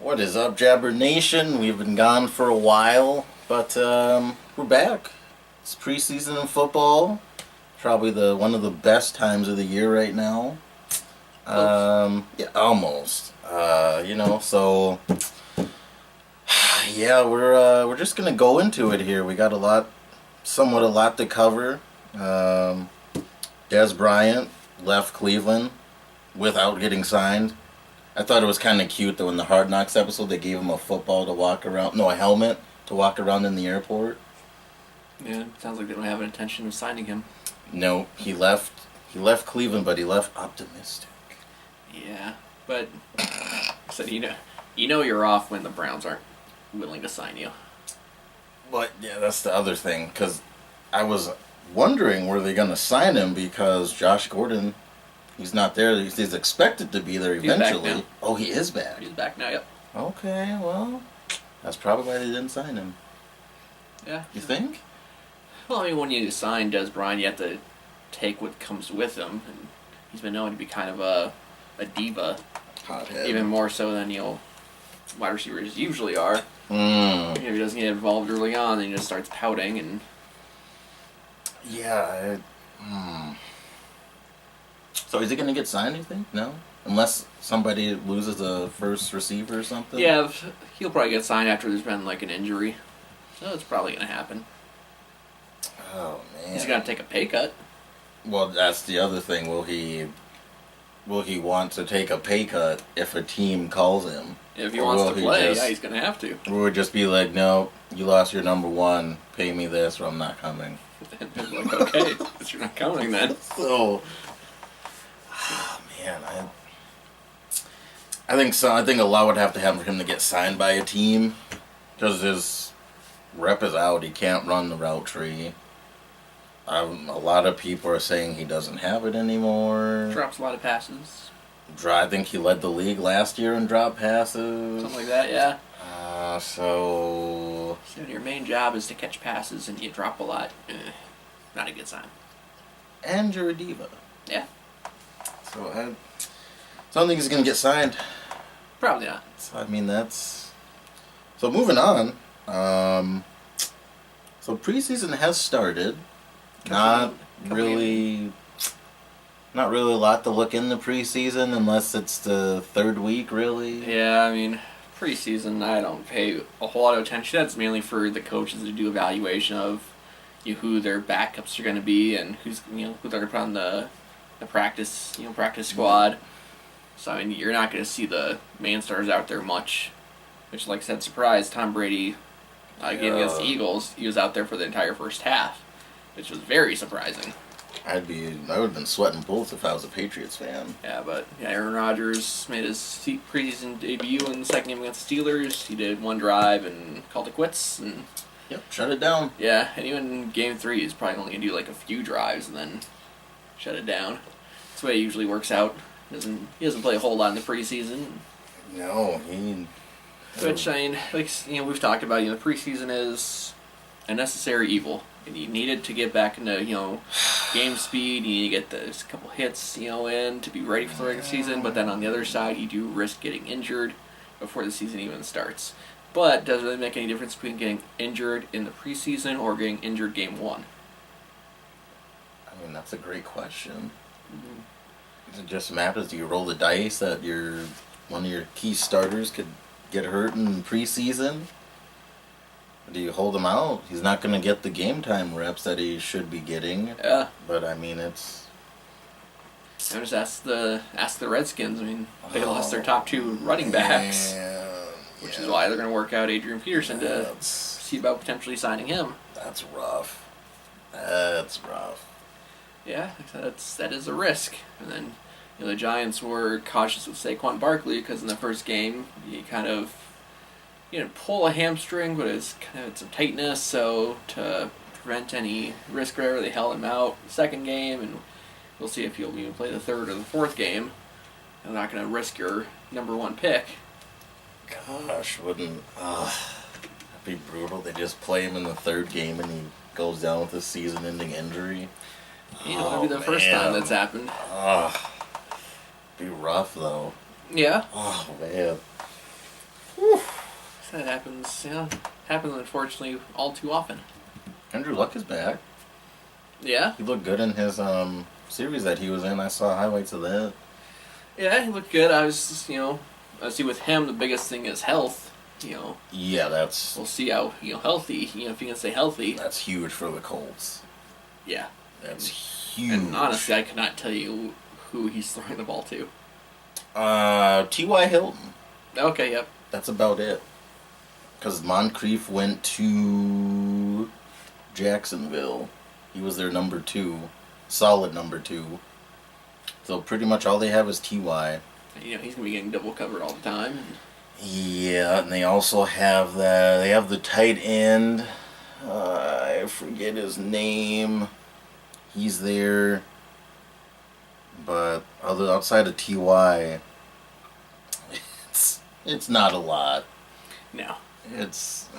What is up, Jabber Nation? We've been gone for a while, but we're back. It's preseason in football. Probably one of the best times of the year right now. Yeah, almost. So yeah, we're just gonna go into it here. We got somewhat a lot to cover. Dez Bryant left Cleveland without getting signed. I thought it was kind of cute that in the Hard Knocks episode they gave him a helmet to walk around in the airport. Yeah, sounds like they don't have an intention of signing him. No, he left Cleveland, but he left optimistic. Yeah, but so you know you're off when the Browns aren't willing to sign you. But yeah, that's the other thing, because I was wondering were they going to sign him because Josh Gordon. He's not there. He's expected to be there eventually. He's back now. Oh, he is back. He's back now, yep. Okay, well, that's probably why they didn't sign him. Yeah. You think? Well, I mean, when you sign Dez Bryant, you have to take what comes with him, and he's been known to be kind of a diva. Hothead. Even more so than, wide receivers usually are. If he doesn't get involved early on, then he just starts pouting, and... Yeah, So is he going to get signed, you think? No? Unless somebody loses a first receiver or something? Yeah, he'll probably get signed after there's been, an injury. So it's probably going to happen. Oh, man. He's going to take a pay cut. Well, that's the other thing. Will he want to take a pay cut if a team calls him? If he wants to play, he's going to have to. Or would just be like, no, you lost your number one, pay me this or I'm not coming. Like, okay, but you're not coming then. So... Oh, man, I think so. I think a lot would have to happen for him to get signed by a team, because his rep is out. He can't run the route tree. A lot of people are saying he doesn't have it anymore. Drops a lot of passes. I think he led the league last year in drop passes. Something like that, yeah. So your main job is to catch passes and you drop a lot. Not a good sign. And you're a diva. Yeah. So I don't think he's going to get signed. Probably not. So, I mean, that's... So moving on. So preseason has started. Not really a lot to look in the preseason unless it's the third week, really. Yeah, I mean, preseason I don't pay a whole lot of attention. That's mainly for the coaches to do evaluation of who their backups are going to be and who they're going to put on the practice squad. So I mean, you're not going to see the main stars out there much. Which, like I said, surprise, Tom Brady game against the Eagles, he was out there for the entire first half, which was very surprising. I would have been sweating bullets if I was a Patriots fan. Yeah, but Aaron Rodgers made his preseason debut in the second game against the Steelers. He did one drive and called it quits. And yep, shut it down. Yeah, and even Game 3, he's probably only going to do a few drives and then shut it down. That's the way it usually works out. He doesn't play a whole lot in the preseason. No, Which, I mean, we've talked about, the preseason is a necessary evil. And you need it to get back into, game speed. You need to get those couple hits, in to be ready for the regular season. But then on the other side, you do risk getting injured before the season even starts. But does it really make any difference between getting injured in the preseason or getting injured game 1? I mean, that's a great question. Does it just matter? Do you roll the dice that one of your key starters could get hurt in preseason? Do you hold him out? He's not going to get the game time reps that he should be getting. Yeah. But I mean, it's... I just ask the Redskins. I mean, they lost their top 2 running backs, which is why they're going to work out Adrian Peterson to see about potentially signing him. That's rough. Yeah, that is a risk. And then the Giants were cautious with Saquon Barkley because in the first game he kind of didn't pull a hamstring, but it's kind of some tightness. So to prevent any risk there, they held him out the second game, and we'll see if he'll even play the third or the fourth game. They're not going to risk your number 1 pick. Gosh, that'd be brutal. They just play him in the third game and he goes down with a season-ending injury. It'll be the first time that's happened. Be rough though. Yeah. Oh man. That happens. Happens unfortunately all too often. Andrew Luck is back. Yeah. He looked good in his series that he was in. I saw highlights of that. Yeah, he looked good. I was just, I see with him the biggest thing is health. Yeah, that's We'll see how healthy. If he can stay healthy. that's huge for the Colts. Yeah. That's huge. And honestly, I could not tell you who he's throwing the ball to. T.Y. Hilton. Okay, yep. That's about it. Because Moncrief went to Jacksonville. He was their number 2. Solid number 2. So pretty much all they have is T.Y. He's going to be getting double covered all the time. Yeah, and they also have they have the tight end. I forget his name. He's there. But outside of T.Y., it's not a lot. No.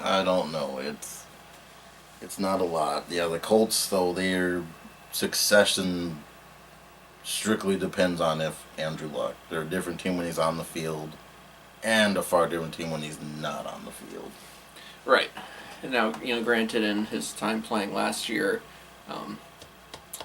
I don't know. It's not a lot. Yeah, the Colts though, their succession strictly depends on if Andrew Luck. They're a different team when he's on the field, and a far different team when he's not on the field. Right. And now, granted, in his time playing last year,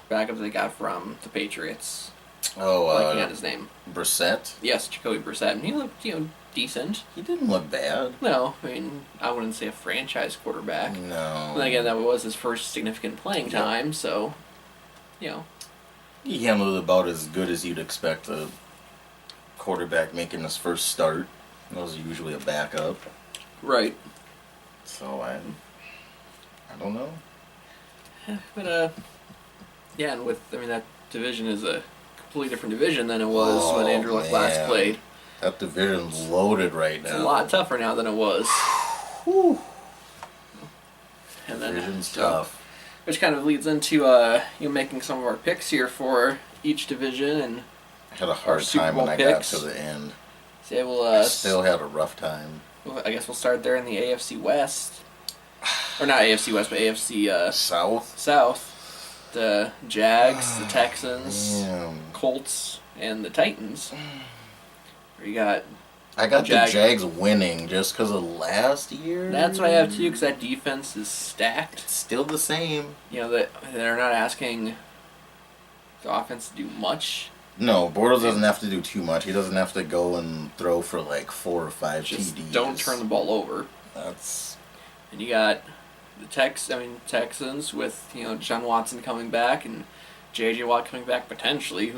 backup they got from the Patriots. Blanking on his name. Brissett. Yes, Jacoby Brissett, and he looked, decent. He didn't look bad. No, I mean, I wouldn't say a franchise quarterback. No. Then again, that was his first significant playing time, so, He handled it about as good as you'd expect a quarterback making his first start. It was usually a backup. Right. So I don't know. But, yeah, and that division is a completely different division than it was when Andrew Luck last played. That division's loaded right now. It's a lot tougher now than it was. Whew. And then, Division's tough. Which kind of leads into making some of our picks here for each division, and I had a hard Super time Bowl when I got picks. to the end. say we'll I still had a rough time. I guess we'll start there in the AFC West, or not AFC West, but AFC South. South. The Jags, the Texans, Damn. Colts, and the Titans. You got. I got the Jags winning just because of last year. That's what I have too, because that defense is stacked. It's still the same. That they're not asking the offense to do much. No, Bortles doesn't have to do too much. He doesn't have to go and throw for like 4 or 5 Just TDs. don't turn the ball over. That's. And you got the Texans with John Watson coming back and J.J. Watt coming back potentially.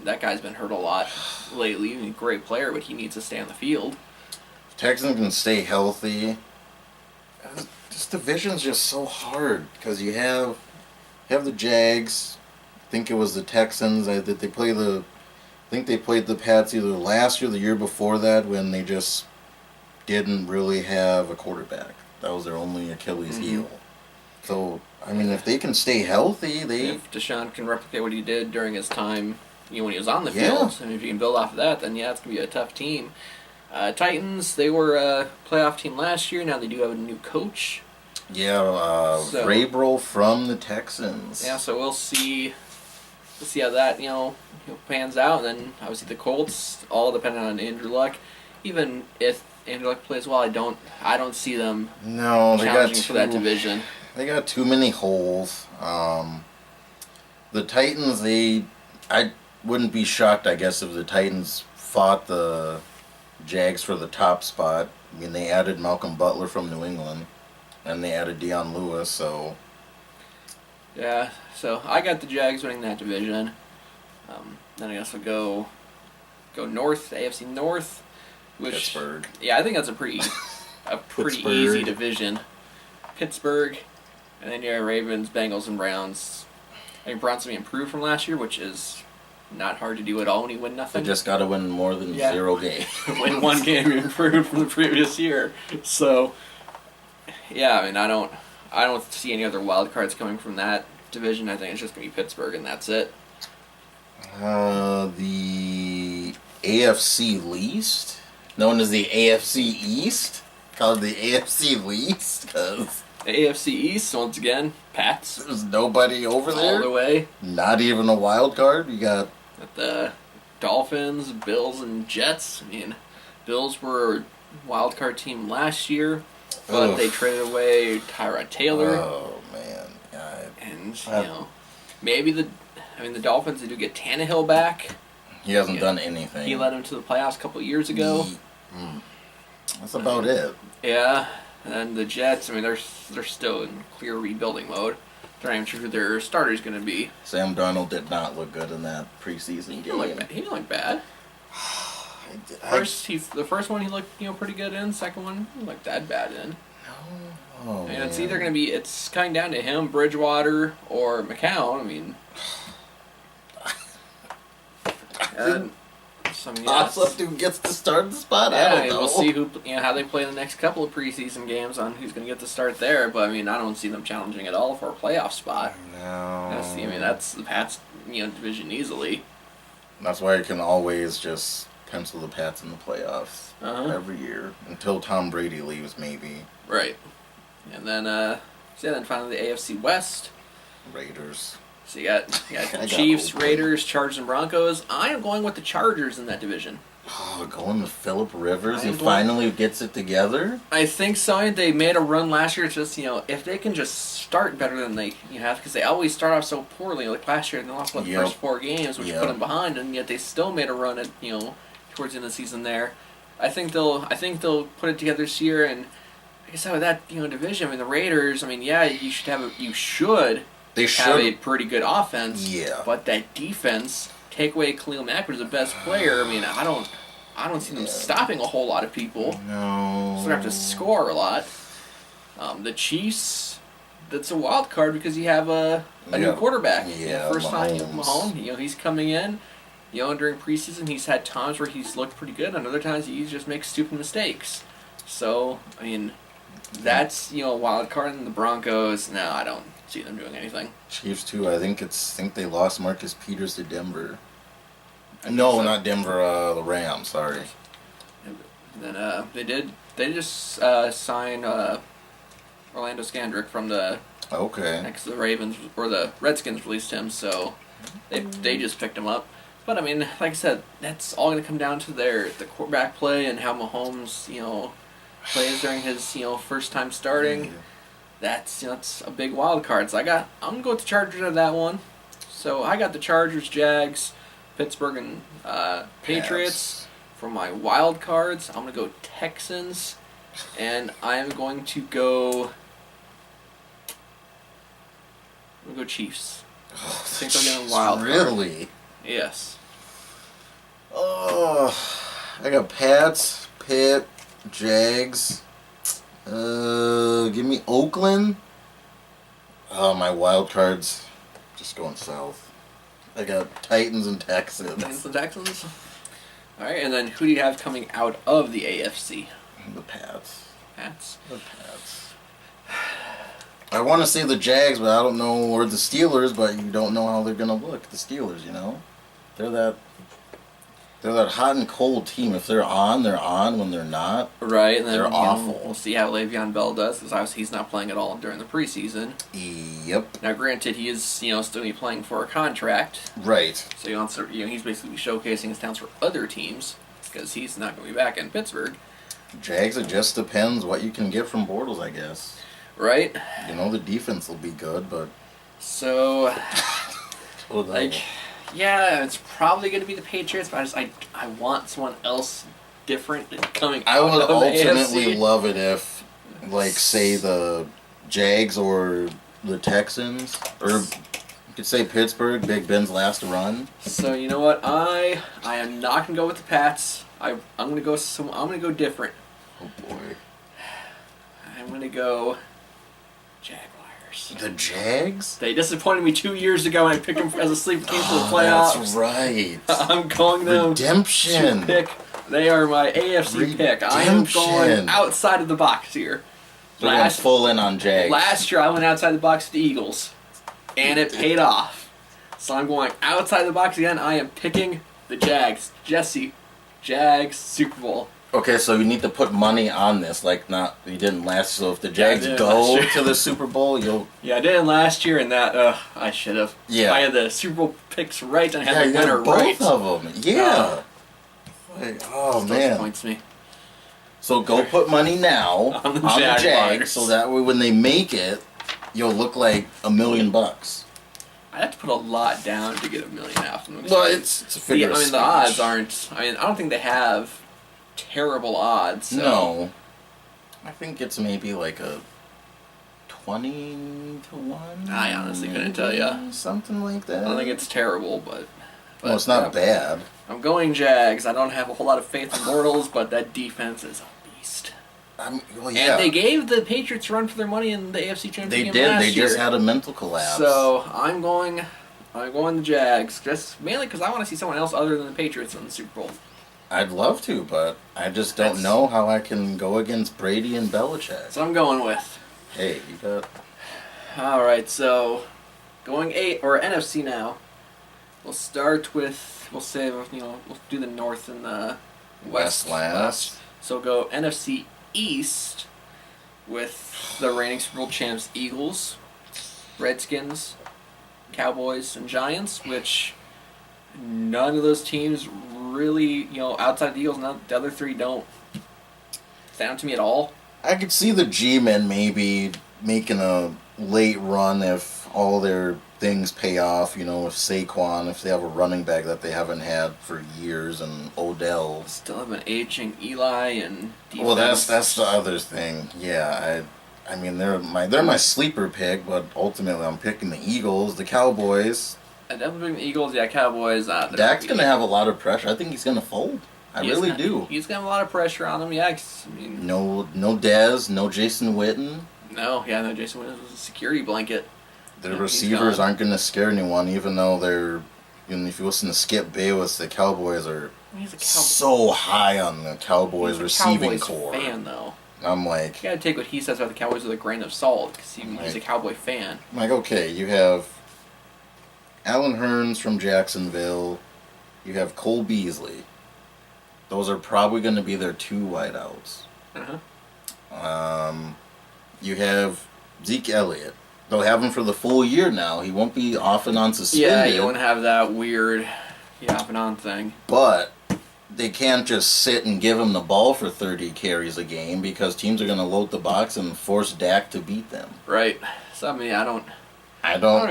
That guy's been hurt a lot lately. He's a great player, but he needs to stay on the field. Texans can stay healthy. This division's just so hard because you have the Jags. I think it was the Texans. I think they played the Pats either last year or the year before that when they just didn't really have a quarterback. That was their only Achilles heel. So, if they can stay healthy, if Deshaun can replicate what he did during his time, when he was on the field, if you can build off of that, then it's going to be a tough team. Titans, they were a playoff team last year. Now they do have a new coach. Yeah, Vrabel from the Texans. Yeah, so we'll see how that pans out. And then obviously the Colts, all depending on Andrew Luck. Even if Andrew Luck plays well, I don't see them challenging for that division. They got too many holes. The Titans, I wouldn't be shocked, I guess, if the Titans fought the Jags for the top spot. They added Malcolm Butler from New England, and they added Deion Lewis, so... Yeah, so I got the Jags winning that division. Then I guess we'll go north, AFC North. Pittsburgh. Yeah, I think that's a pretty easy division. Pittsburgh, and then you have Ravens, Bengals, and Browns. Browns have improved from last year, which is not hard to do at all when you win nothing. They just got to win more than 0 games. Win one game, you improved from the previous year. So, yeah, I don't see any other wild cards coming from that division. I think it's just going to be Pittsburgh, and that's it. The AFC least, known as the AFC East, called the AFC least, because the AFC East, once again, Pats. There's nobody over there. All the way. Not even a wild card. You got the Dolphins, Bills, and Jets. Bills were wild card team last year, but Ugh. they traded away Tyrod Taylor, Oh man, and I- maybe the Dolphins, they do get Tannehill back. he hasn't Yeah. done anything. He led them to the playoffs a couple of years ago. That's about it. Yeah, and the Jets, I mean, they're still in clear rebuilding mode. They're not even sure who their starter's going to be. Sam Darnold did not look good in that preseason He game. didn't look bad. I- The first one he looked pretty good in. Second one he didn't look that bad in. Oh, And it's man. either it's coming down to him, Bridgewater, or McCown. I mean, so, I mean, Pops up who gets to start the spot. I yeah, don't know. we'll see how they play the next couple of preseason games on who's going to get the start there. But I mean, I don't see them challenging at all for a playoff spot. No. That's the Pats division easily. That's why you can always just pencil the Pats in the playoffs every year until Tom Brady leaves, maybe. Right. And then then finally the AFC West. Raiders. So you got I got Chiefs, hope. Raiders, Chargers, and Broncos. I am going with the Chargers in that division. Oh, going to Phillip Rivers. I He am going- finally gets it together. I think so. They made a run last year. It's just if they can just start better than they have, because they always start off so poorly. Like last year, they lost the Yep. first 4 games, which Yep. put them behind, and yet they still made a run at towards the end of the season. There, I think they'll put it together this year. And like I said, with that division, I mean the Raiders. I mean, yeah, you should have They have a should. pretty good offense. Yeah. But that defense, take away Khalil Mack, who's the best player. I mean, I don't see them Yeah. stopping a whole lot of people. No. So they have to score a lot. The Chiefs, that's a wild card because you have a new quarterback. Yeah, First time Mahomes. Mahomes. He's coming in. During preseason, he's had times where he's looked pretty good, and other times he just makes stupid mistakes. So, I mean, that's a wild card. And the Broncos, no, I don't see them doing anything. Chiefs too. I think they lost Marcus Peters to Denver. No, not Denver. The Rams. Sorry. And then they just signed Orlando Scandrick from the Okay. next to the Ravens, or the Redskins released him, so they just picked him up. But I mean, like I said, that's all going to come down to the quarterback play and how Mahomes plays during his first time starting. That's a big wild card. So I'm gonna go with the Chargers on that one. So I got the Chargers, Jags, Pittsburgh, and Patriots for my wild cards. I'm gonna go Texans, and I'm going to go. I'm gonna go Chiefs. I think they're getting wild card. Really? Yes. Oh, I got Pats, Pitt, Jags. Give me Oakland. Oh, my wild cards just going south. I got Titans and Titans Texans. and Texans. All right, and then who do you have coming out of the AFC? The Pats. Pats. The Pats. I want to say the Jags, but I don't know, or the Steelers, but you don't know how they're gonna look. The Steelers, they're that hot and cold team. If they're on, they're on. When they're not, Right, and then They're awful. We'll see how Le'Veon Bell does, because obviously he's not playing at all during the preseason. yep, Now, granted, he is still be playing for a contract, right. so he wants to, he's basically showcasing his talents for other teams because he's not going to be back in Pittsburgh, Jags, it just depends what you can get from Bortles, I guess. right? The defense will be good, but So, yeah, it's probably going to be the Patriots, but I want someone else different coming I out would of the ultimately AFC. love it if, say the Jags or the Texans, or you could say Pittsburgh, Big Ben's last run. So you know what? I am not gonna go with the Pats. I'm gonna go different. Oh boy, I'm gonna go Jaguars. the Jags. They disappointed me 2 years ago when I picked them as a sleeper team for the playoffs. That's right. I'm going them Redemption. to pick. They are my AFC pick. I am going Redemption. outside of the box here. We're going full in on Jags. Last year I went outside the box with the Eagles, and it paid off. So I'm going outside the box again. I am picking the Jags. Jesse, Jags, Super Bowl. Okay, so you need to put money on this, you didn't last. So if the Jags did go last year. to the Super Bowl, you'll. Yeah, I did last year, and that I should have. Yeah. I had the Super Bowl picks right, and I Yeah, had you the winner got both right. of them. Yeah. Oh Still man. disappoints me. So go put money now On the on the Jags, Jaguars. so that way when they make it, you'll look like $1 million. I'd have to put a lot down to get $1 million off them. Well, it's a figure. I mean, the odds aren't. I mean, I don't think they have terrible odds. So. No, I think it's maybe like a 20-1. I honestly couldn't tell ya. Something like that. I don't think it's terrible, but Well, it's not bad. I'm going Jags. I don't have a whole lot of faith in Bortles, but that defense is a beast. Well, yeah. And they gave the Patriots a run for their money in the AFC Championship They game did. last They year. just had a mental collapse. So I'm going the Jags, just mainly because I want to see someone else other than the Patriots in the Super Bowl. I'd love to, but I just don't know how I can go against Brady and Belichick. So I'm going with. Hey, you got. All right, so going NFC now. We'll start with we'll do the North and the West last. So go NFC East with the reigning Super Bowl champs Eagles, Redskins, Cowboys, and Giants, which none of those teams really, outside the Eagles, the other three don't sound to me at all. I could see the G-men maybe making a late run if all their things pay off, with Saquon, if they have a running back that they haven't had for years, and Odell. Still have an aging Eli and defense. Well, that's the other thing. Yeah, I mean they're my sleeper pick, but ultimately I'm picking the Eagles, the Cowboys. I definitely pick the Eagles, Cowboys. Dak's gonna have a lot of pressure. I think he's gonna fold. I really do. He's gonna have a lot of pressure on him. Yeah, 'cause, I mean, No Dez, no Jason Witten. no, Jason Witten was a security blanket. The Yeah, receivers aren't going to scare anyone, even though they're. If you listen to Skip Bayless, the Cowboys are He's a so high on the Cowboys receiving Cowboys core. fan, though. I'm like, You gotta take what he says about the Cowboys with a grain of salt, because he's a Cowboy fan. okay, you have Alan Hearns from Jacksonville, you have Cole Beasley. Those are probably going to be their two wideouts. You have Zeke Elliott. They'll have him for the full year now. He won't be off and on suspended. Yeah, you won't have that weird off and on thing. But they can't just sit and give him the ball for 30 carries a game because teams are going to load the box and force Dak to beat them. Right. So, I mean, I don't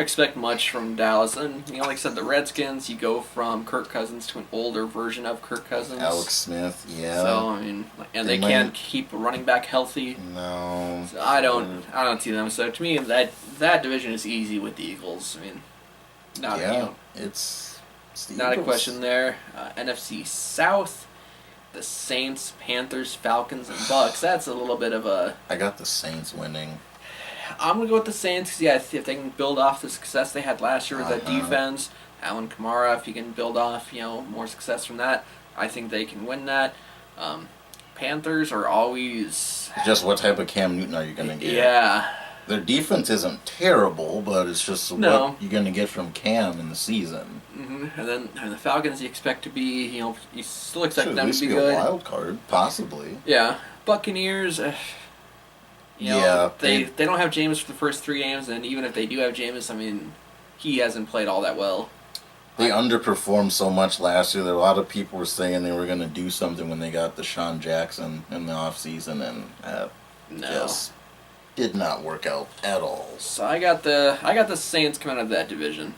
expect much from Dallas. And, like I said, the Redskins, you go from Kirk Cousins to an older version of Kirk Cousins. Alex Smith, yeah. So, I mean, and they can't keep a running back healthy. No. So I don't see them. So, to me, that division is easy with the Eagles. I mean, it's the not Eagles. a question there. NFC South, the Saints, Panthers, Falcons, and Bucks. That's a little bit of a... I got the Saints winning. I'm going to go with the Saints because, if they can build off the success they had last year with that defense, Alvin Kamara, if he can build off, more success from that, I think they can win that. Panthers are always... Just what type of Cam Newton are you going to get? Yeah. Their defense isn't terrible, but it's just what you're going to get from Cam in the season. Mm-hmm. And then the Falcons, you expect to be, you still expect them to be be good. A wild card, possibly. Yeah. Buccaneers... they don't have Jameis for the first 3 games, and even if they do have Jameis, I mean, he hasn't played all that well. They underperformed so much last year that a lot of people were saying they were going to do something when they got Deshaun Jackson in the offseason, and just did not work out at all. So I got the Saints coming out of that division.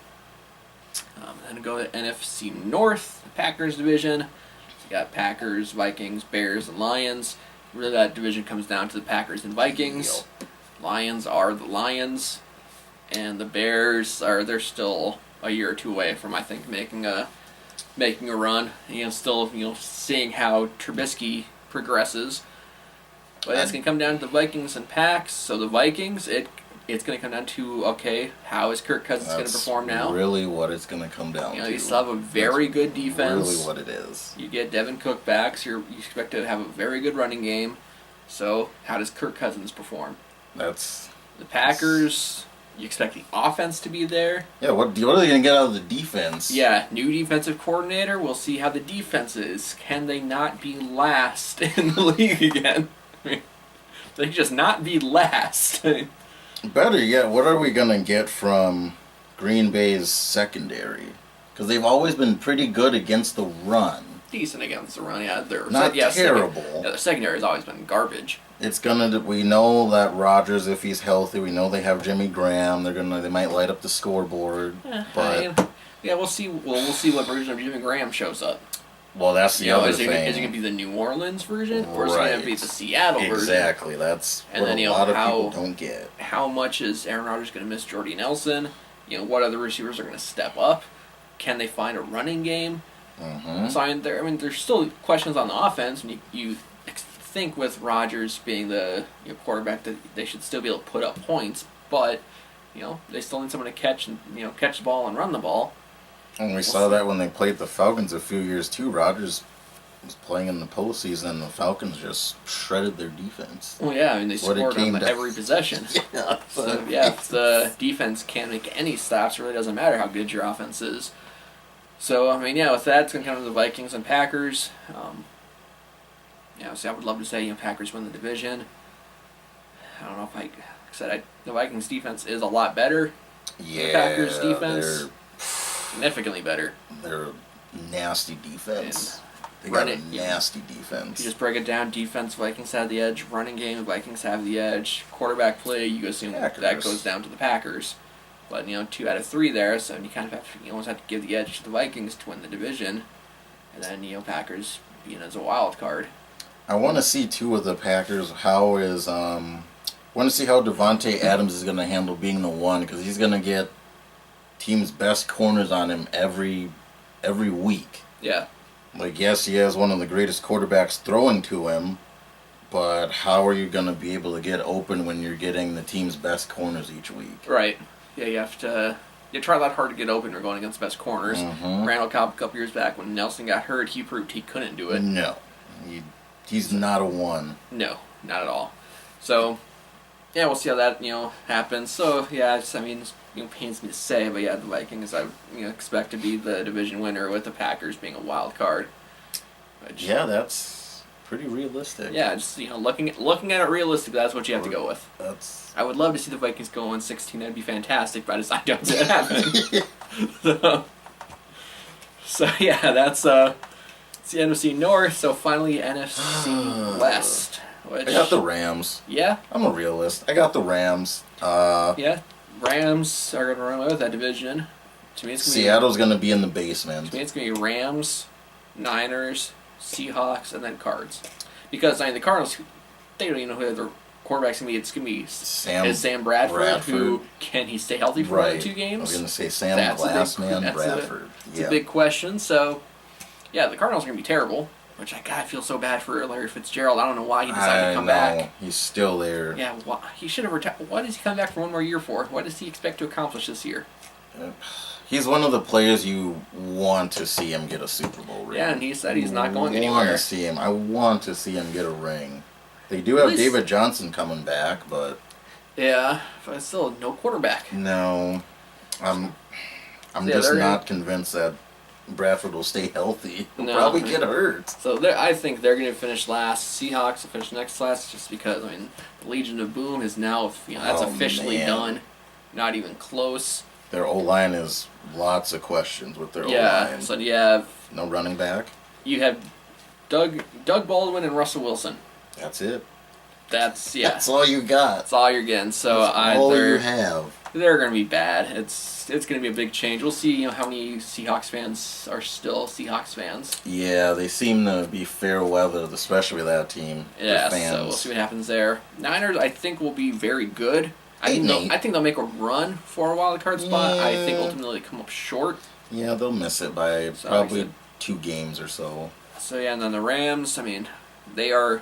Then go to NFC North, the Packers division. So you got Packers, Vikings, Bears, and Lions. Really, that division comes down to the Packers and Vikings. Yep. Lions are the Lions, and the Bears they're still a year or two away from, I think, making a run. Still seeing how Trubisky progresses. But it's gonna come down to the Vikings and Packs. So the Vikings, it's gonna come down to how is Kirk Cousins gonna perform now? Really, what it's gonna come down to. You still have a very good defense. Really, what it is. You get Devin Cook back, so you expect to have a very good running game. So how does Kirk Cousins perform? That's the Packers. You expect the offense to be there. Yeah, what are they going to get out of the defense? Yeah, new defensive coordinator. We'll see how the defense is. Can they not be last in the league again? I mean, they can just not be last. Better yet, what are we going to get from Green Bay's secondary? Because they've always been pretty good against the run. decent against the run. Yeah, they're Not terrible. Their secondary has always been garbage. It's gonna. We know that Rodgers, if he's healthy, we know they have Jimmy Graham. They might light up the scoreboard. But yeah, we'll see. We'll see what version of Jimmy Graham shows up. Well, that's the other thing. Is it going to be the New Orleans version, or is it going to be the Seattle version? Exactly. That's what a lot of people don't get. How much is Aaron Rodgers going to miss Jordy Nelson? What other receivers are going to step up? Can they find a running game? Mm-hmm. So there's still questions on the offense, and you think with Rodgers being the quarterback that they should still be able to put up points, but they still need someone to catch the ball and run the ball. And we saw that when they played the Falcons a few years too. Rodgers was playing in the postseason, and the Falcons just shredded their defense. Well, yeah, they scored on every possession. Yeah. So if the defense can't make any stops, it really doesn't matter how good your offense is. So with that, it's going to come to the Vikings and Packers. So I would love to say Packers win the division. I don't know if the Vikings defense is a lot better. Yeah. The Packers defense. Significantly better. They're a nasty defense. They got a nasty defense. You just break it down. Defense, Vikings have the edge. Running game, Vikings have the edge. Quarterback play, you assume that goes down to the Packers. But 2 out of 3 there, so you kind of almost have to give the edge to the Vikings to win the division, and then Packers being as a wild card. I want to see too with the Packers I want to see how Devontae Adams is going to handle being the one, because he's going to get team's best corners on him every week. Yeah. Yes, he has one of the greatest quarterbacks throwing to him, but how are you going to be able to get open when you're getting the team's best corners each week? Right. Yeah, you have to. You try that hard to get open. You're going against the best corners. Mm-hmm. Randall Cobb a couple years back when Nelson got hurt, he proved he couldn't do it. No, he's not a one. No, not at all. So, we'll see how that happens. So it pains me to say, but the Vikings I expect to be the division winner with the Packers being a wild card. That's pretty realistic. Yeah, just looking at it realistically, that's what you have to go with. I would love to see the Vikings go 1-16. That'd be fantastic, but I don't see it happening. That's it's the NFC North. So finally, NFC West. Which, I got the Rams. Yeah? I'm a realist. I got the Rams. Rams are going to run away with that division. To me, it's Seattle's going to be in the basement. To me, it's going to be Rams, Niners, Seahawks, and then Cards. Because, the Cardinals, they don't even know who their quarterback's going to be. It's going to be Sam Bradford, who can he stay healthy for 1 or 2 games? I was going to say Sam Glassman Bradford. It's a big question. So, the Cardinals are going to be terrible. Which I feel so bad for Larry Fitzgerald. I don't know why he decided to come back. He's still there. Yeah, he should have retired. Why does he come back for 1 more year for? What does he expect to accomplish this year? He's one of the players you want to see him get a Super Bowl ring. Yeah, and he said he's not going anywhere. I want to see him get a ring. They do have David Johnson coming back, but yeah, but still no quarterback. No, I'm just not convinced that Bradford will stay healthy. He'll probably get hurt. So I think they're going to finish last. Seahawks will finish next last just because, the Legion of Boom is now, that's officially done. Not even close. Their O-line is lots of questions with their O-line. Yeah, so you have... No running back? You have Doug Baldwin and Russell Wilson. That's it. That's all you got. That's all you're getting. So that's all you have. They're going to be bad. It's going to be a big change. We'll see how many Seahawks fans are still Seahawks fans. Yeah, they seem to be fair weather, especially that team. Yeah, so we'll see what happens there. Niners, I think, will be very good. I think they'll make a run for a wild card spot. I think ultimately they come up short. Yeah, they'll miss it by probably 2 games or so. So and then the Rams, they are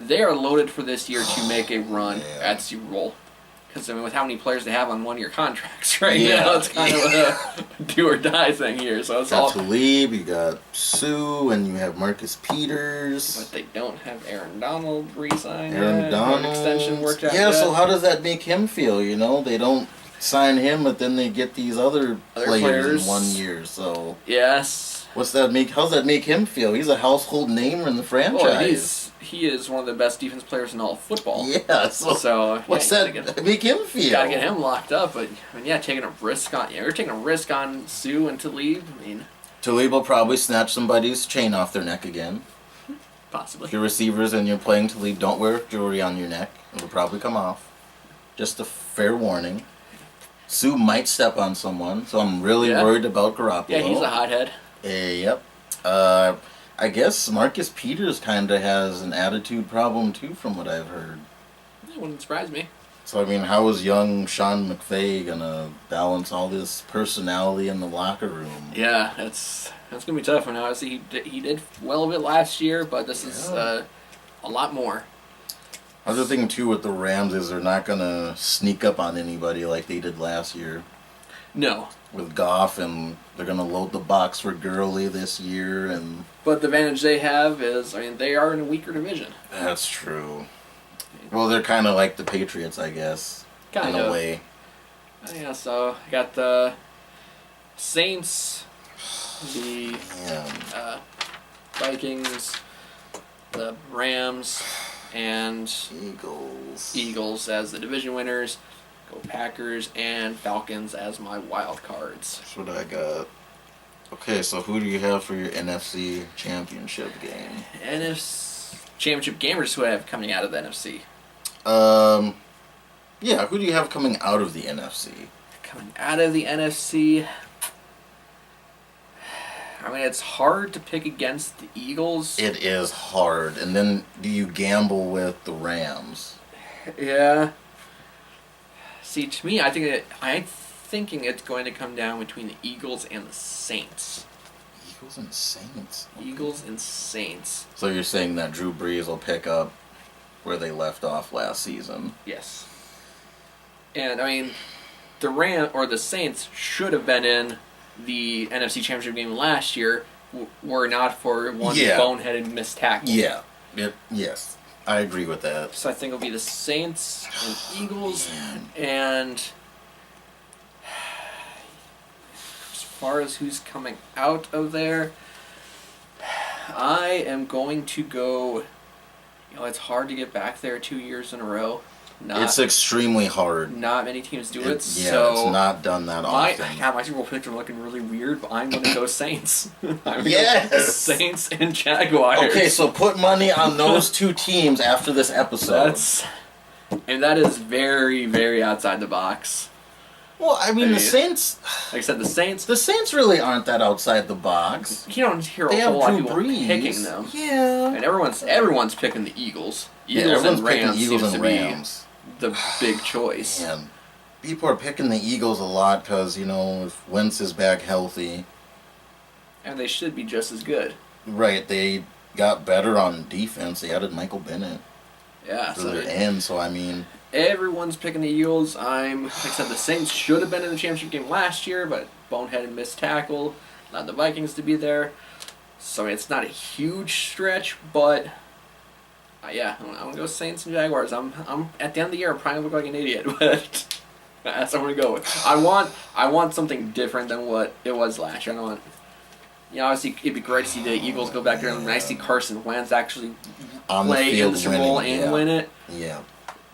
loaded for this year to make a run at Super Bowl. Because, with how many players they have on 1-year contracts right now, it's kind of a do-or-die thing here. So it's all... Talib, you got Sue, and you have Marcus Peters. But they don't have Aaron Donald re-signed Aaron Donald. Extension worked out yet. So how does that make him feel, They don't sign him, but then they get these other players in 1 year, so... Yes. How's that make him feel? He's a household name in the franchise. Well, he is one of the best defense players in all of football. Yeah, so what's that make him feel? Gotta get him locked up, but taking a risk on you're taking a risk on Sue and Talib. Talib will probably snatch somebody's chain off their neck again. Possibly. If you're receivers and you're playing Talib, don't wear jewelry on your neck. It'll probably come off. Just a fair warning. Sue might step on someone, so I'm really worried about Garoppolo. Yeah, he's a hothead. Yep. I guess Marcus Peters kind of has an attitude problem too, from what I've heard. It wouldn't surprise me. So I mean, how is young Sean McVay gonna balance all this personality in the locker room? Yeah, that's gonna be tough. And obviously he did well of it last year, but this is a lot more. Other thing too with the Rams is they're not gonna sneak up on anybody like they did last year. No. With Goff, and they're gonna load the box for Gurley this year, and But the advantage they have is, I mean, they are in a weaker division. that's true. Well, they're kind of like the Patriots, I guess, Kind in of. a way. Yeah, so I got the Saints, the Man, Vikings, the Rams, and Eagles as the division winners. Go Packers and Falcons as my wild cards. That's what I got. Okay, so who do you have for your NFC Championship game? NFC Championship game, or just who I have coming out of the NFC? Yeah, who do you have coming out of the NFC? Coming out of the NFC, I mean, it's hard to pick against the Eagles. It is hard. And then do you gamble with the Rams? Yeah. See, to me, I'm thinking it's going to come down between the Eagles and the Saints. Eagles and Saints. Okay. Eagles and Saints. So you're saying that Drew Brees will pick up where they left off last season? Yes. And I mean, the Saints should have been in the NFC Championship game last year, were not for one boneheaded missed tackle. Yeah. Yes. I agree with that. So I think it'll be the Saints and Eagles, Man. and as far as who's coming out of there, I am going to go. It's hard to get back there 2 years in a row. It's extremely hard. Not many teams do it. Yeah, so it's not done that often. my Super Bowl picks are looking really weird, but I'm going to go Saints. Yes! Saints and Jaguars. Okay, so put money on those two teams after this episode. That is very, very outside the box. Well, I mean, the Saints... Like I said, the Saints really aren't that outside the box. You don't hear They a have whole lot of Drew people Brees. picking them. Yeah. And everyone's picking the Eagles. Everyone's and picking Rams Eagles seems and to be Rams. the big choice. Man, people are picking the Eagles a lot because, if Wentz is back healthy. And they should be just as good. Right, they got better on defense. They added Michael Bennett Yeah, for their end, so I mean... Everyone's picking the Eagles. Like I said, the Saints should have been in the championship game last year, but boneheaded missed tackle allowed the Vikings to be there. So it's not a huge stretch, but I'm gonna go Saints and Jaguars. I'm at the end of the year, I'm probably look like an idiot, but that's what I'm gonna go with. I want something different than what it was last year. I want. Obviously, it'd be great to see the Eagles go back there, and I see Carson Wentz actually play in the Super Bowl and win it. Yeah.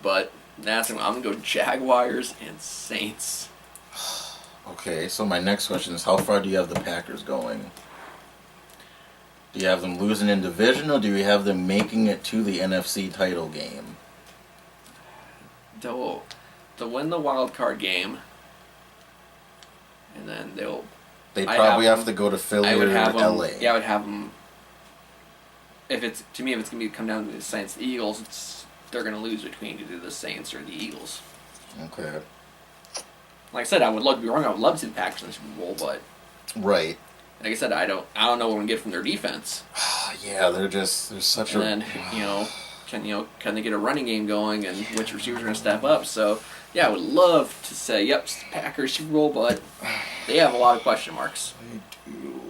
But I'm gonna go Jaguars and Saints. Okay, so my next question is, how far do you have the Packers going? Do you have them losing in division, or do you have them making it to the NFC title game? They'll win the wild card game, and then They probably have to go to Philly or LA. Yeah, I would have them. If it's gonna come down to the Saints, the Eagles, they're gonna lose between either the Saints or the Eagles. Okay. Like I said, I would love to be wrong. I would love to see the Packers in the Super Bowl, but right. Like I said, I don't know what we're gonna get from their defense. Yeah, they're such a. And then can they get a running game going, and which receivers are gonna step up? So yeah, I would love to say yep, Packers Super Bowl, but they have a lot of question marks. They do.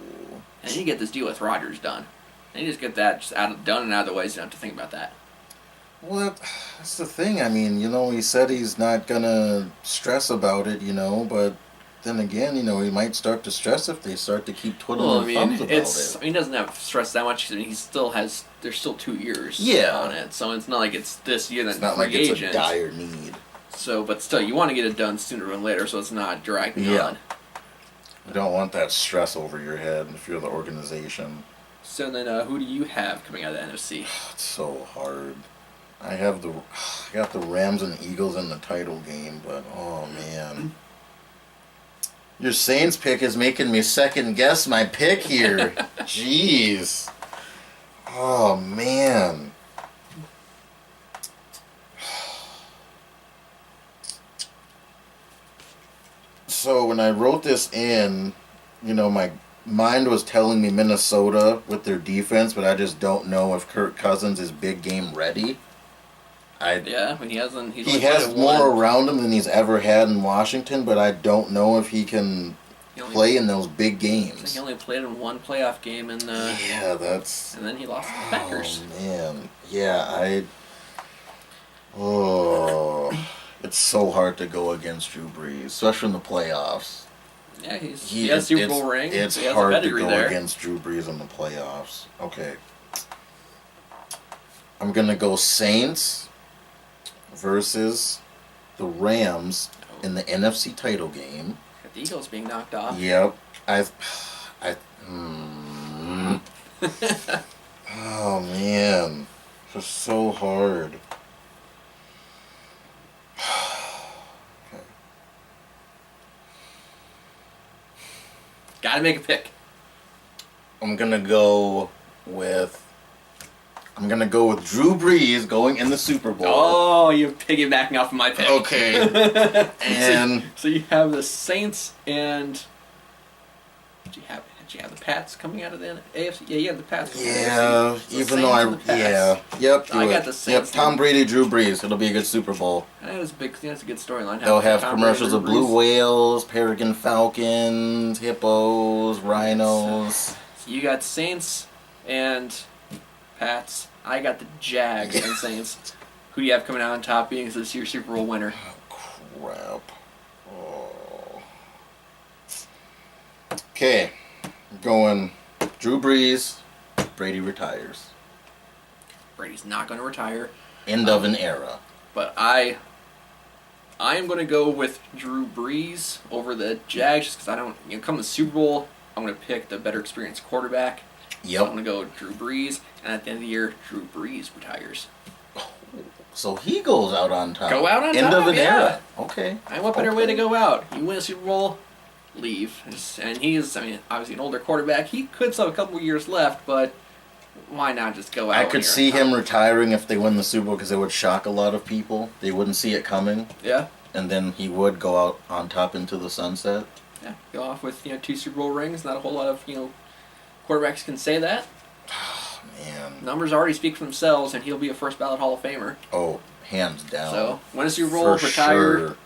And you get this deal with Rodgers done. And you just get that done and out of the way, so you don't have to think about that. Well, that's the thing. I mean, he said he's not gonna stress about it, but then again, he might start to stress if they start to keep twiddling their thumbs about it. He doesn't have stress that much. He still has. There's still 2 years on it, so it's not like it's this year that it's not like it's a dire need. So, but still, you want to get it done sooner than later, so it's not dragging on. You don't want that stress over your head if you're the organization. So then, who do you have coming out of the NFC? It's so hard. I got the Rams and Eagles in the title game, but oh man. Your Saints pick is making me second guess my pick here. Jeez. Oh man. So when I wrote this in, my mind was telling me Minnesota with their defense, but I just don't know if Kirk Cousins is big game ready. Yeah, I mean, he He has more around him than he's ever had in Washington, but I don't know if he can play in those big games. He only played in one playoff game in the. Yeah, that's. And then he lost to the Packers. Oh man, yeah, Oh, it's so hard to go against Drew Brees, especially in the playoffs. Yeah, he has Super Bowl ring. It's he has hard a to go there. against Drew Brees in the playoffs. Okay. I'm going to go Saints versus the Rams in the NFC title game. Got the Eagles being knocked off. Yep. Oh, man. It's so hard. Gotta make a pick. I'm gonna go with Drew Brees going in the Super Bowl. Oh, you're piggybacking off of my pick. Okay. And so you have the Saints and did you have the Pats coming out of the AFC? Yeah, you have the Pats. Yeah, so even though yep. I got the Saints. Yep, Tom Brady, Drew Brees. It'll be a good Super Bowl. That's a good storyline. They'll have commercials of blue whales, peregrine falcons, hippos, rhinos. So you got Saints and Pats. I got the Jags and Saints. Who do you have coming out on top being this year's Super Bowl winner? Oh, crap. Oh. Okay. Going Drew Brees, Brady retires. Brady's not going to retire. End of an era. But I am going to go with Drew Brees over the Jags just because I don't, come the Super Bowl, I'm going to pick the better experienced quarterback. Yep. So I'm going to go Drew Brees, and at the end of the year, Drew Brees retires. So he goes out on top. Go out on top, End of an yeah. era. Okay. And what better way to go out? You win a Super Bowl, leave. And he's, obviously an older quarterback. He could still have a couple years left, but why not just go out? I could see him retiring if they win the Super Bowl because it would shock a lot of people. They wouldn't see it coming. Yeah. And then he would go out on top into the sunset. Yeah. Go off with 2 Super Bowl rings. Not a whole lot of quarterbacks can say that. Oh, man. Numbers already speak for themselves, and he'll be a first ballot Hall of Famer. Oh, hands down. So win a Super Bowl, For retire. sure.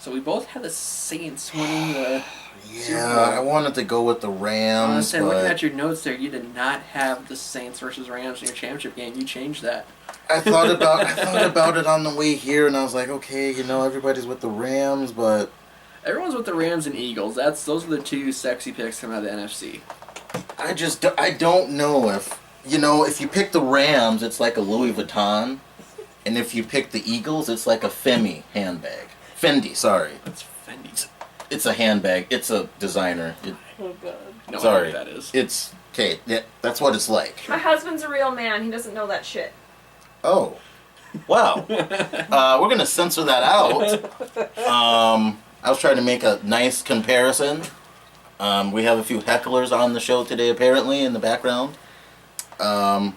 So we both had the Saints winning the. Yeah, I wanted to go with the Rams, Looking but at your notes there, you did not have the Saints versus Rams in your championship game. You changed that. I thought about it on the way here, and I was like, okay, everybody's with the Rams, but Everyone's with the Rams and Eagles. Those are the 2 sexy picks coming out of the NFC. I don't know if you pick the Rams, it's like a Louis Vuitton, and if you pick the Eagles, it's like a Fendi handbag. Fendi, sorry. That's Fendi. It's a handbag. It's a designer. Oh God. No, Sorry. I know what that is. It's okay. Yeah, that's what it's like. My husband's a real man. He doesn't know that shit. Oh, wow. We're gonna censor that out. I was trying to make a nice comparison. We have a few hecklers on the show today, apparently, in the background. So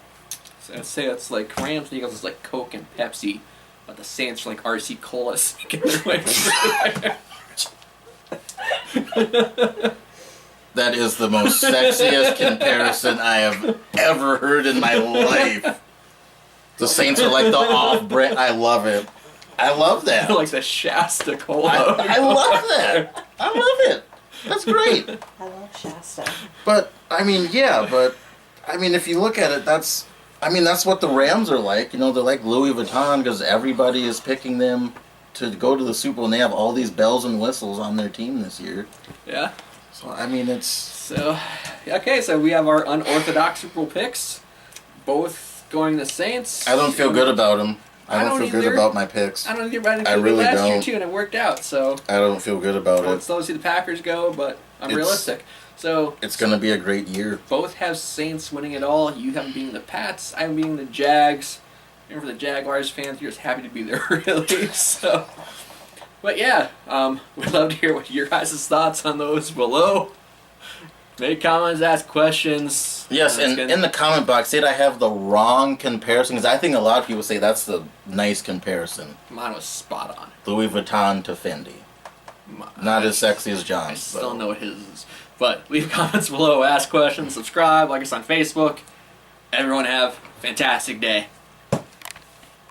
I'd say it's like Rams and Eagles is like Coke and Pepsi, but the Saints are like RC Cola sneaking their way. That is the most sexiest comparison I have ever heard in my life. The Saints are like the off-brand. I love it. I love that. Like the Shasta Cola. I love that. I love it. That's great. I love Shasta. But if you look at it, that's what the Rams are like. They're like Louis Vuitton because everybody is picking them to go to the Super Bowl, and they have all these bells and whistles on their team this year. Yeah. So it's So we have our unorthodox Super Bowl picks, both going the Saints. I don't feel good about them. I don't feel either. good about my picks. I don't think about it. I really last don't. year too, and it worked out. So I don't feel good about I would it. still see the Packers go, but I'm realistic. So It's going to be a great year. both have Saints winning it all. You have them beating the Pats. I'm beating the Jags. And for the Jaguars fans, you're just happy to be there, really. So, but yeah, we'd love to hear what your guys' thoughts on those below. Make comments, ask questions. Yes, and in the comment box, say I have the wrong comparison, because I think a lot of people say that's the nice comparison. Mine was spot on. Louis Vuitton to Fendi. Not as sexy as John's. I still know what his is. But leave comments below, ask questions, subscribe, like us on Facebook. Everyone have a fantastic day.